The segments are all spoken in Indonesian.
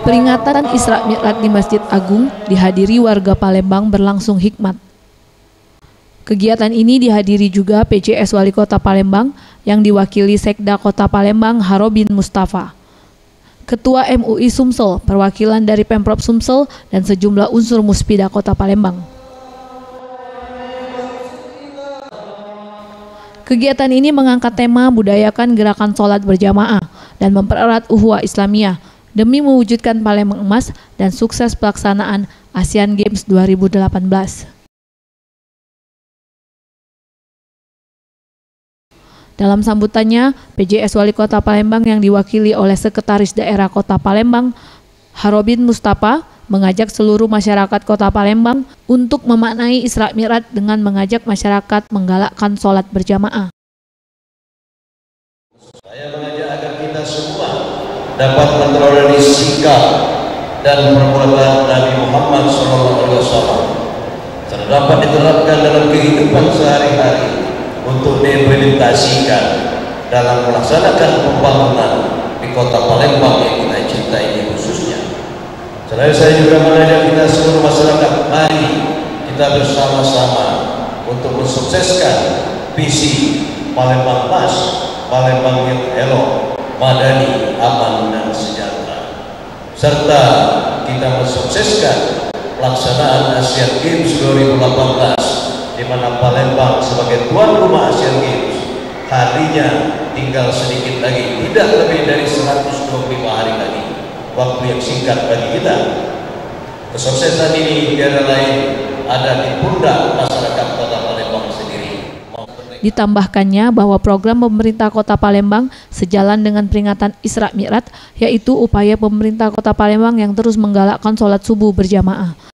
Peringatan Isra Mi'raj di Masjid Agung dihadiri warga Palembang berlangsung hikmat. Kegiatan ini dihadiri juga PJS Wali Kota Palembang yang diwakili Sekda Kota Palembang Harobin Mustafa, Ketua MUI Sumsel, perwakilan dari Pemprov Sumsel, dan sejumlah unsur Muspida Kota Palembang. Kegiatan ini mengangkat tema budayakan gerakan sholat berjamaah dan mempererat ukhuwah Islamiyah demi mewujudkan Palembang emas dan sukses pelaksanaan Asian Games 2018. Dalam sambutannya, PJS Wali Kota Palembang yang diwakili oleh Sekretaris Daerah Kota Palembang, Harobin Mustafa, mengajak seluruh masyarakat Kota Palembang untuk memaknai Isra Mi'raj dengan mengajak masyarakat menggalakkan sholat berjamaah. Saya mengajak agar kita semua dapat meneladani sikap dan perbuatan Nabi Muhammad SAW terdapat diterapkan dalam kehidupan sehari-hari untuk diimplementasikan dalam melaksanakan pembangunan di Kota Palembang yang kita cintai ini khususnya. Selain saya juga mengajak kita seluruh masyarakat, mari kita bersama-sama untuk mensukseskan visi Palembang Emas, Palembang yang elok, madani, aman dan sejahtera, serta kita mensukseskan pelaksanaan Asian Games 2018 di mana Palembang sebagai tuan rumah Asian Games harinya tinggal sedikit lagi, tidak lebih dari 125 hari lagi, waktu yang singkat bagi kita. Kesuksesan ini tiada lain ada di pundak masyarakat Kota Palembang sendiri. Ditambahkannya bahwa program pemerintah Kota Palembang sejalan dengan peringatan Isra Mi'raj, yaitu upaya pemerintah Kota Palembang yang terus menggalakkan sholat subuh berjamaah.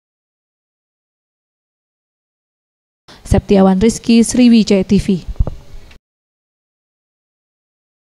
Septiawan Rizky, Sriwijaya TV.